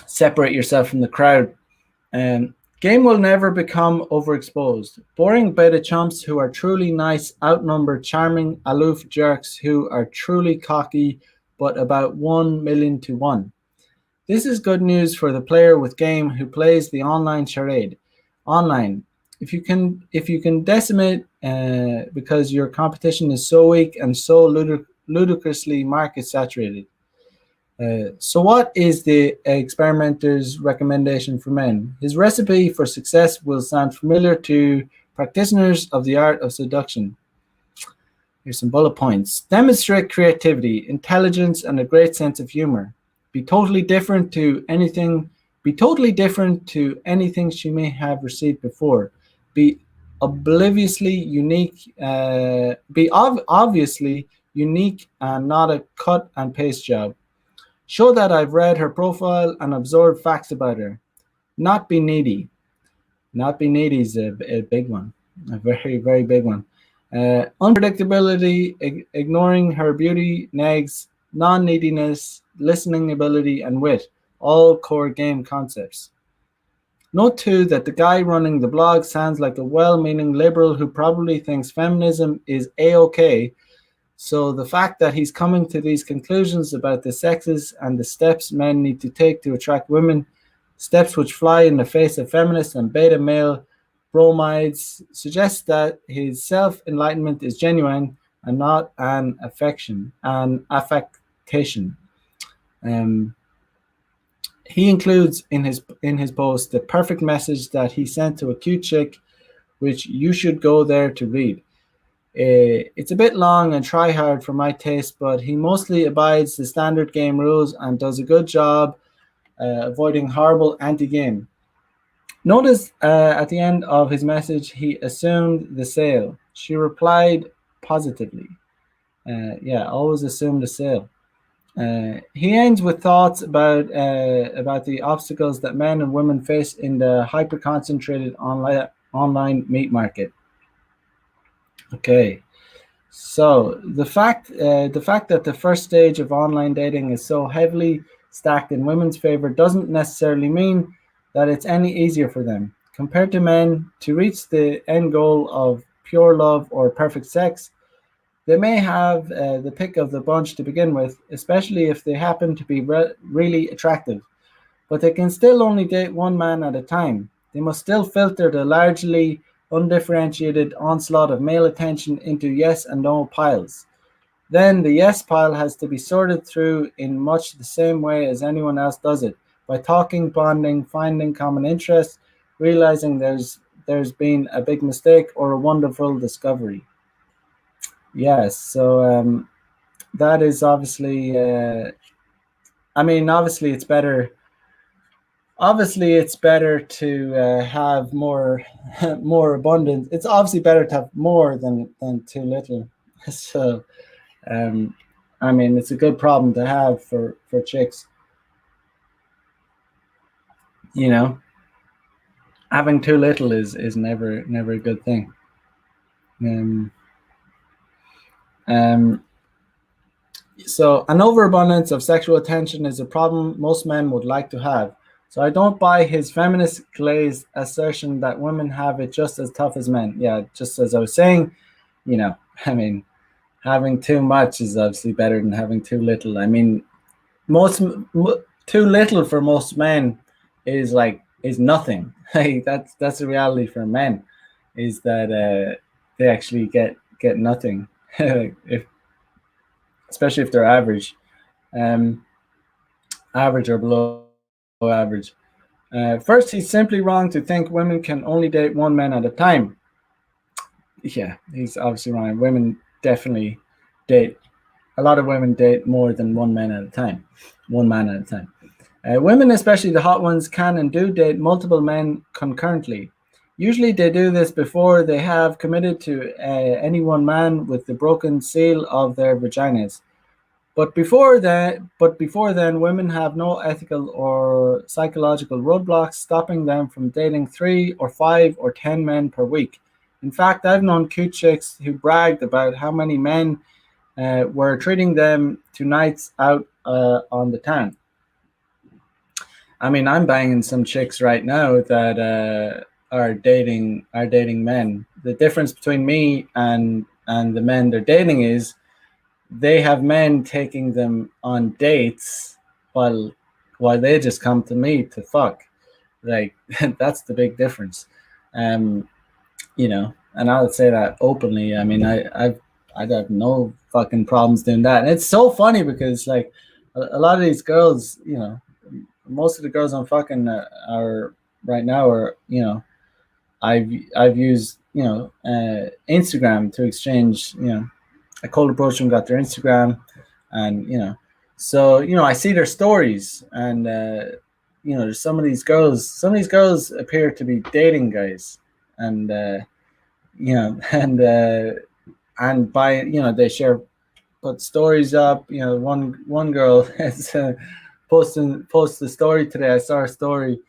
Separate yourself from the crowd. Game will never become overexposed. Boring beta chumps who are truly nice outnumber charming, aloof jerks who are truly cocky, but about 1,000,000 to 1. This is good news for the player with game who plays the online charade. Online, if you can decimate because your competition is so weak and so ludicrously market saturated. So what is the experimenter's recommendation for men? His recipe for success will sound familiar to practitioners of the art of seduction. Here's some bullet points. Demonstrate creativity, intelligence, and a great sense of humor. Be totally different to anything she may have received before. Be obviously unique and not a cut and paste job. Show that I've read her profile and absorbed facts about her. Not be needy. Not be needy is a big one, a very, very big one. Unpredictability, ignoring her beauty, nags, non-neediness, listening ability, and wit, all core game concepts. Note too that the guy running the blog sounds like a well-meaning liberal who probably thinks feminism is a-okay. So the fact that he's coming to these conclusions about the sexes and the steps men need to take to attract women, steps which fly in the face of feminists and beta male bromides, suggests that his self-enlightenment is genuine and not an affectation. He includes in his post the perfect message that he sent to a cute chick, which you should go there to read. It's a bit long and try hard for my taste, but he mostly abides the standard game rules and does a good job avoiding horrible anti-game. Notice at the end of his message, he assumed the sale. She replied positively. Always assume the sale. He ends with thoughts about the obstacles that men and women face in the hyper-concentrated online meat market. Okay, so the fact that the first stage of online dating is so heavily stacked in women's favor doesn't necessarily mean that it's any easier for them. Compared to men, to reach the end goal of pure love or perfect sex, they may have the pick of the bunch to begin with, especially if they happen to be really attractive. But they can still only date one man at a time. They must still filter the largely undifferentiated onslaught of male attention into yes and no piles. Then the yes pile has to be sorted through in much the same way as anyone else does it, by talking, bonding, finding common interests, realizing there's been a big mistake or a wonderful discovery. Yes, so that is obviously, obviously it's better. Obviously, it's better to have more abundance. It's obviously better to have more than too little. So, it's a good problem to have for chicks. You know, having too little is never a good thing. So an overabundance of sexual attention is a problem most men would like to have. So I don't buy his feminist glazed assertion that women have it just as tough as men. Yeah, just as I was saying, having too much is obviously better than having too little. Too little for most men is like is nothing. Like that's the reality for men, is that they actually get nothing, if especially if they're um, average or below average. First, he's simply wrong to think women can only date one man at a time. Yeah, he's obviously wrong. Women definitely date. A lot of women date more than one man at a time. One man at a time. Women, especially the hot ones, can and do date multiple men concurrently. Usually, they do this before they have committed to any one man with the broken seal of their vaginas. But before then, women have no ethical or psychological roadblocks stopping them from dating 3 or 5 or 10 men per week. In fact, I've known cute chicks who bragged about how many men were treating them to nights out on the town. I mean, I'm banging some chicks right now that are dating men. The difference between me and the men they're dating is they have men taking them on dates while they just come to me to fuck. Like that's the big difference. Um, and I would say that openly. I mean, I'd have no fucking problems doing that. And it's so funny because like a lot of these girls, most of the girls I'm fucking are right now are, I've used, Instagram to exchange, I cold approached them, got their Instagram, and so I see their stories, and there's some of these girls. Some of these girls appear to be dating guys, and and by they share, put stories up. One girl has post the story today. I saw a story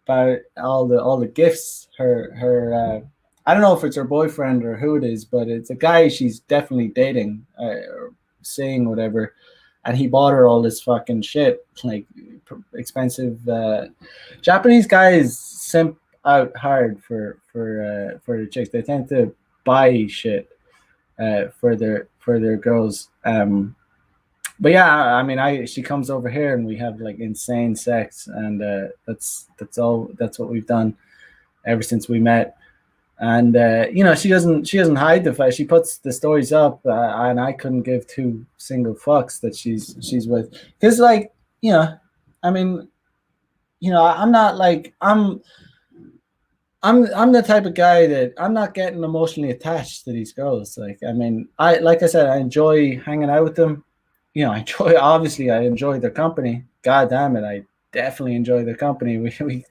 about all the gifts her I don't know if it's her boyfriend or who it is, but it's a guy she's definitely dating or seeing whatever, and he bought her all this fucking shit, like expensive. Japanese guys simp out hard for the chicks. They tend to buy shit for their girls. But yeah, I mean, she comes over here and we have like insane sex, and that's what we've done ever since we met. And she doesn't hide the fact. She puts the stories up, and I couldn't give two single fucks that she's with, because like I mean, I'm not like I'm the type of guy that I'm not getting emotionally attached to these girls. Like, I mean, like I said, I enjoy hanging out with them. I enjoy their company. God damn it, I definitely enjoy their company.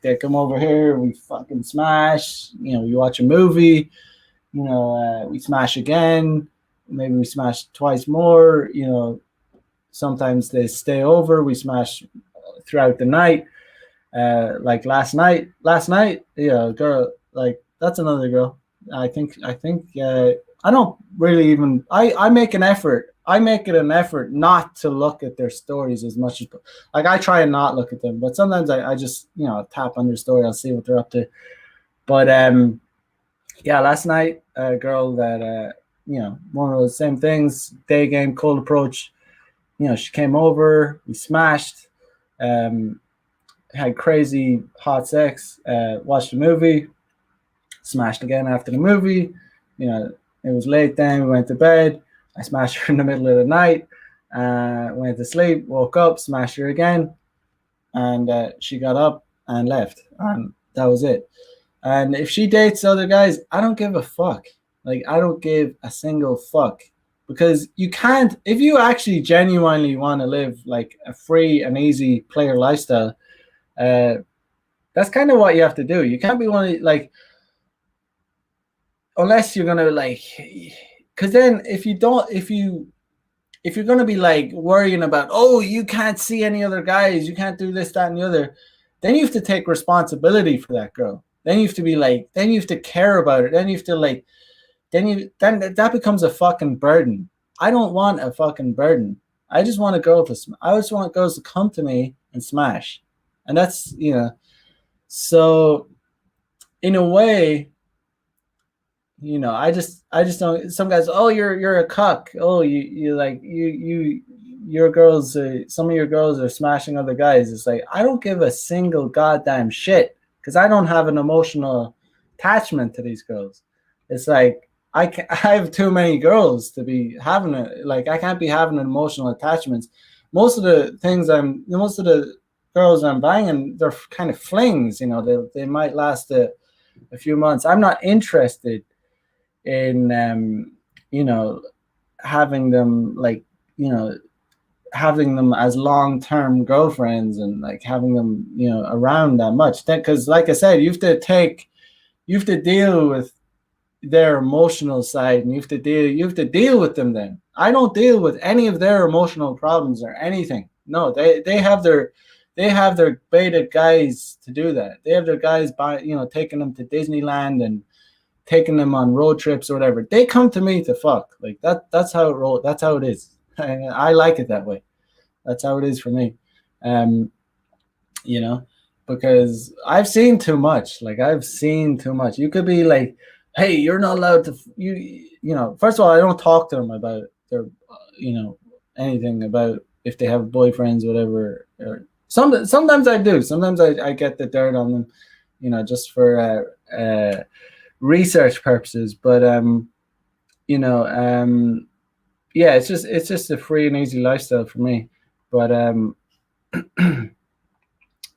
They come over here, we fucking smash. We watch a movie. We smash again. Maybe we smash twice more. Sometimes they stay over. We smash throughout the night. Like last night, girl, like that's another girl. I think I don't really even. I make an effort. I make it an effort not to look at their stories as much as, like, I try and not look at them, but sometimes I just tap on their story. I'll see what they're up to. But yeah, last night a girl that one of those same things, day game, cold approach. She came over, we smashed, had crazy hot sex, watched a movie, smashed again after the movie. It was late then, we went to bed. I smashed her in the middle of the night, went to sleep, woke up, smashed her again, and she got up and left, and that was it. And if she dates other guys, I don't give a fuck. Like, I don't give a single fuck, because you can't, if you actually genuinely want to live like a free and easy player lifestyle, that's kind of what you have to do. You can't be one of, like, unless you're gonna like, because then if you're gonna be like worrying about, oh, you can't see any other guys, you can't do this, that, and the other, then you have to take responsibility for that girl. Then you have to be like, then you have to care about it. Then you have to like, then that becomes a fucking burden. I don't want a fucking burden. I just want I just want girls to come to me and smash, and that's So, in a way, I just don't. Some guys, oh, you're a cuck. Oh, your girls. Some of your girls are smashing other guys. It's like, I don't give a single goddamn shit, because I don't have an emotional attachment to these girls. It's like I have too many girls to be having I can't be having an emotional attachments. Most of the girls I'm banging, they're kind of flings. They might last a few months. I'm not interested in having them having them as long-term girlfriends and having them around that much, because like I said, you have to deal with their emotional side, and you have to deal with them. Then I don't deal with any of their emotional problems or anything. No, they have their beta guys to do that. They have their guys taking them to Disneyland and taking them on road trips or whatever. They come to me to fuck. Like that's how it rolls. That's how it is. I like it that way. That's how it is for me. Because I've seen too much. You could be like, hey, you're not allowed to, first of all, I don't talk to them about their, anything about if they have boyfriends, whatever. Or sometimes I do. Sometimes I get the dirt on them, just for research purposes. But, yeah, it's just a free and easy lifestyle for me. But,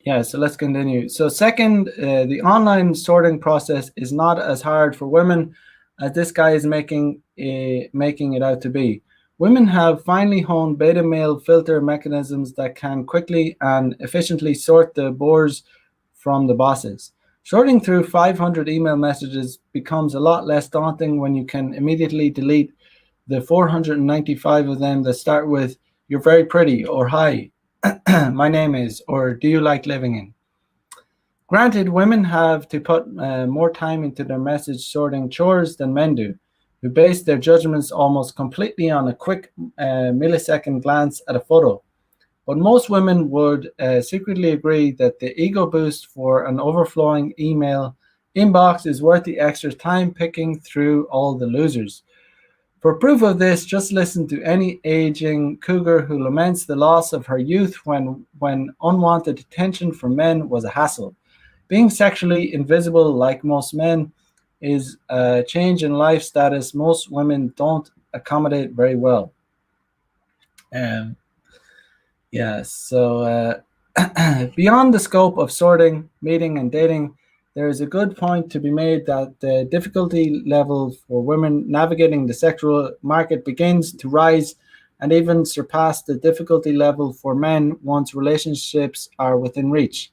yeah, so let's continue. So second, the online sorting process is not as hard for women as this guy is making it out to be. Women have finely honed beta male filter mechanisms that can quickly and efficiently sort the bores from the bosses. Sorting through 500 email messages becomes a lot less daunting when you can immediately delete the 495 of them that start with "You're very pretty" or "Hi, my name is," or "Do you like living in?" Granted, women have to put more time into their message sorting chores than men do, who base their judgments almost completely on a quick millisecond glance at a photo. But most women would secretly agree that the ego boost for an overflowing email inbox is worth the extra time picking through all the losers. For proof of this, just listen to any aging cougar who laments the loss of her youth when unwanted attention from men was a hassle. Being sexually invisible, like most men, is a change in life status most women don't accommodate very well. So beyond the scope of sorting, meeting, and dating, there is a good point to be made that the difficulty level for women navigating the sexual market begins to rise and even surpass the difficulty level for men once relationships are within reach.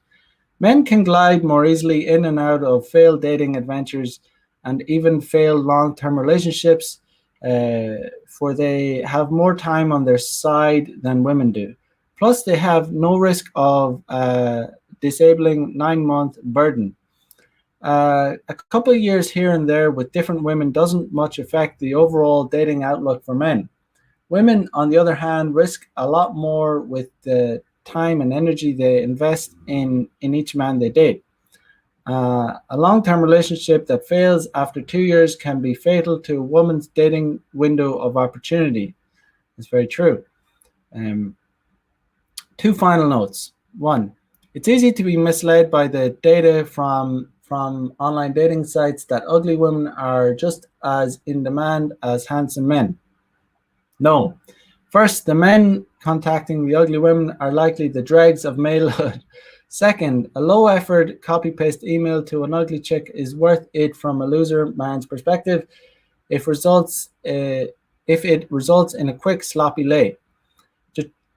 Men can glide more easily in and out of failed dating adventures and even failed long-term relationships, for they have more time on their side than women do. Plus, they have no risk of disabling 9-month burden. A couple of years here and there with different women doesn't much affect the overall dating outlook for men. Women, on the other hand, risk a lot more with the time and energy they invest in each man they date. A long-term relationship that fails after 2 years can be fatal to a woman's dating window of opportunity. It's very true. Two final notes. One, it's easy to be misled by the data from online dating sites that ugly women are just as in demand as handsome men. No. First, the men contacting the ugly women are likely the dregs of malehood. Second, a low-effort copy-paste email to an ugly chick is worth it from a loser man's perspective if it results in a quick, sloppy lay.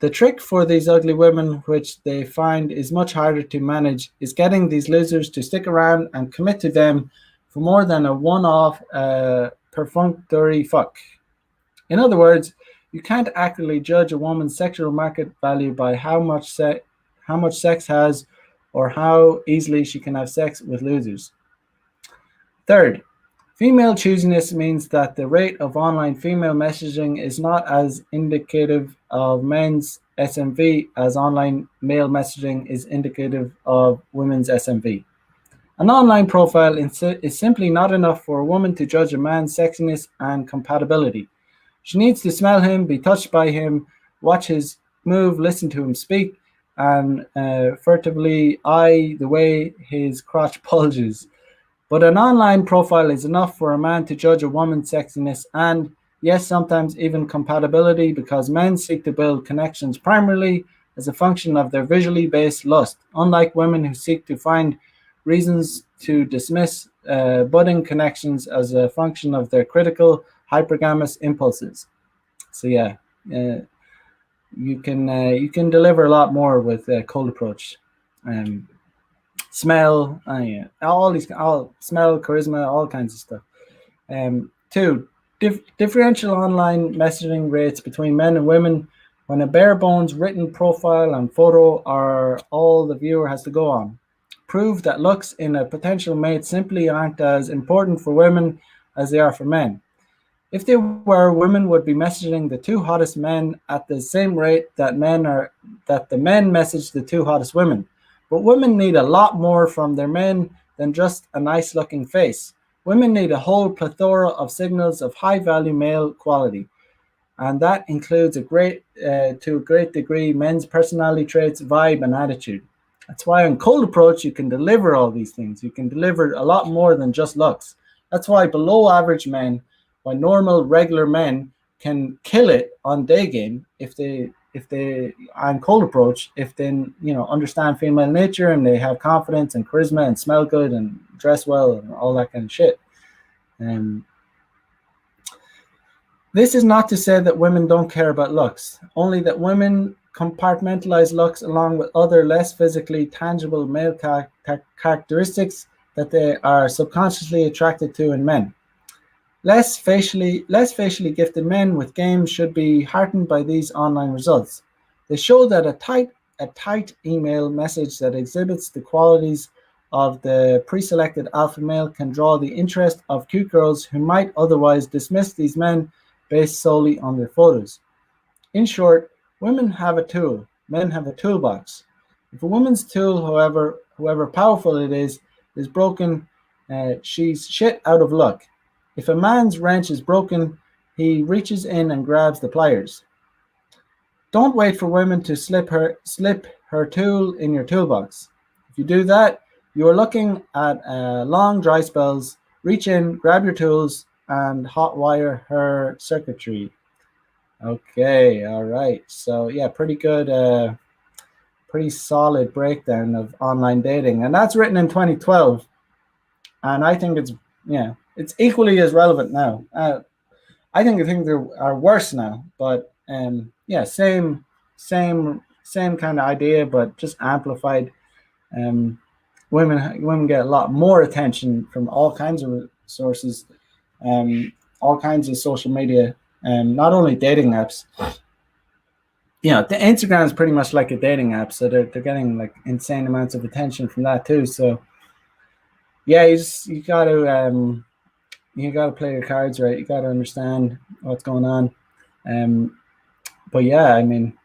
The trick for these ugly women, which they find is much harder to manage, is getting these losers to stick around and commit to them for more than a one-off perfunctory fuck. In other words, you can't accurately judge a woman's sexual market value by how much sex has or how easily she can have sex with losers. Third, female choosiness means that the rate of online female messaging is not as indicative of men's SMV as online male messaging is indicative of women's SMV. An online profile is simply not enough for a woman to judge a man's sexiness and compatibility. She needs to smell him, be touched by him, watch his move, listen to him speak, and furtively eye the way his crotch bulges. But an online profile is enough for a man to judge a woman's sexiness and, yes, sometimes even compatibility, because men seek to build connections primarily as a function of their visually based lust, unlike women who seek to find reasons to dismiss budding connections as a function of their critical hypergamous impulses. So yeah, you can deliver a lot more with cold approach. Smell, yeah, all smell, charisma, all kinds of stuff. Two, differential online messaging rates between men and women when a bare bones written profile and photo are all the viewer has to go on. Prove that looks in a potential mate simply aren't as important for women as they are for men. If they were, women would be messaging the two hottest men at the same rate that the men message the two hottest women. But women need a lot more from their men than just a nice looking face. Women need a whole plethora of signals of high value male quality. And that includes to a great degree, men's personality traits, vibe, and attitude. That's why on cold approach, you can deliver all these things. You can deliver a lot more than just looks. That's why below average men, why normal, regular men can kill it on day game if they on cold approach, if they understand female nature and they have confidence and charisma and smell good and dress well and all that kind of shit. This is not to say that women don't care about looks, only that women compartmentalize looks along with other less physically tangible male characteristics that they are subconsciously attracted to in men. Less facially gifted men with game should be heartened by these online results. They show that a tight email message that exhibits the qualities of the pre-selected alpha male can draw the interest of cute girls who might otherwise dismiss these men based solely on their photos. In short, women have a tool, men have a toolbox. If a woman's tool, however powerful it is broken, she's shit out of luck. If a man's wrench is broken, he reaches in and grabs the pliers. Don't wait for women to slip her tool in your toolbox. If you do that, you are looking at long dry spells. Reach in, grab your tools, and hotwire her circuitry. Okay, all right. So yeah, pretty good, pretty solid breakdown of online dating, and that's written in 2012. And I think it's equally as relevant now. I think there are worse now, but yeah, same kind of idea, but just amplified. Women get a lot more attention from all kinds of sources, all kinds of social media, not only dating apps. The Instagram is pretty much like a dating app, so they're getting like insane amounts of attention from that too. So yeah, you gotta play your cards right. You gotta understand what's going on. But yeah, I mean,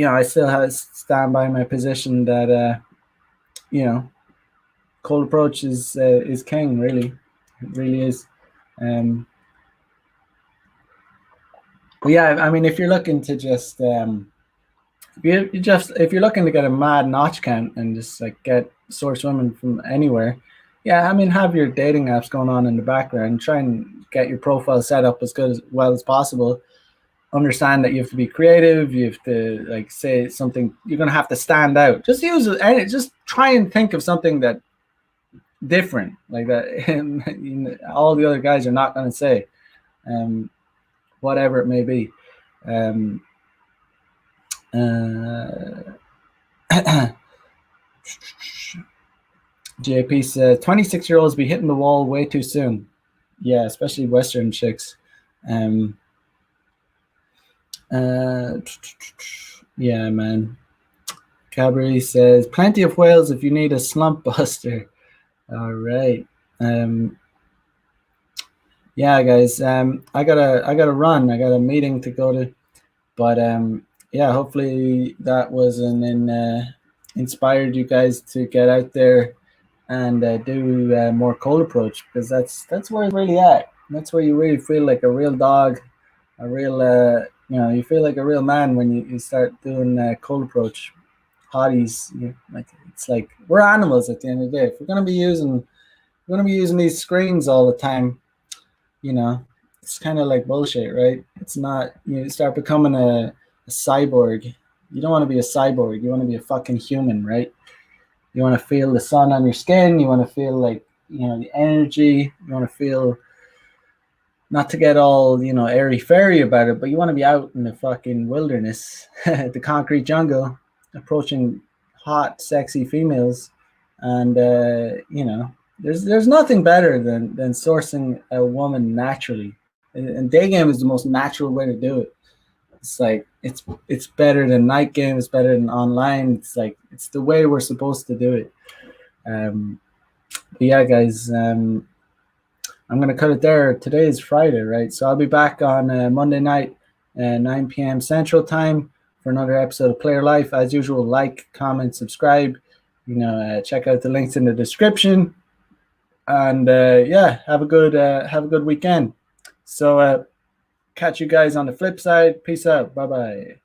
I still stand by my position that cold approach is king. Really, it really is. But yeah, I mean, if you're looking to just if you're looking to get a mad notch count and just like get source women from anywhere, yeah, I mean, have your dating apps going on in the background. Try and get your profile set up as well as possible. Understand that you have to be creative. You have to like say something. You're gonna have to stand out. Just just try and think of something that different like that. All the other guys are not gonna say, whatever it may be. JP says 26-year-olds be hitting the wall way too soon. Yeah, especially Western chicks. Yeah, man. Cabri says plenty of whales if you need a slump buster. All right. Yeah, guys. I gotta run. I got a meeting to go to. But yeah, hopefully that was inspired you guys to get out there and do more cold approach, because that's where it's really at. That's where you really feel like a real dog, a real You know, you feel like a real man when you start doing cold approach. Hotties, like it's like we're animals at the end of the day. If we're gonna be using these screens all the time, you know, it's kind of like bullshit, right? It's not. You start becoming a cyborg. You don't want to be a cyborg. You want to be a fucking human, right? You want to feel the sun on your skin. You want to feel like, the energy. You want to feel, not to get all, airy fairy about it, but you want to be out in the fucking wilderness, the concrete jungle, approaching hot, sexy females, and there's nothing better than sourcing a woman naturally, and day game is the most natural way to do it. It's like it's better than night game. It's better than online. It's like it's the way we're supposed to do it. But yeah, guys. I'm going to cut it there. Today is Friday, right? So I'll be back on Monday night, 9 p.m. Central Time for another episode of Player Life. As usual, like, comment, subscribe. Check out the links in the description. And have a good weekend. So catch you guys on the flip side. Peace out. Bye-bye.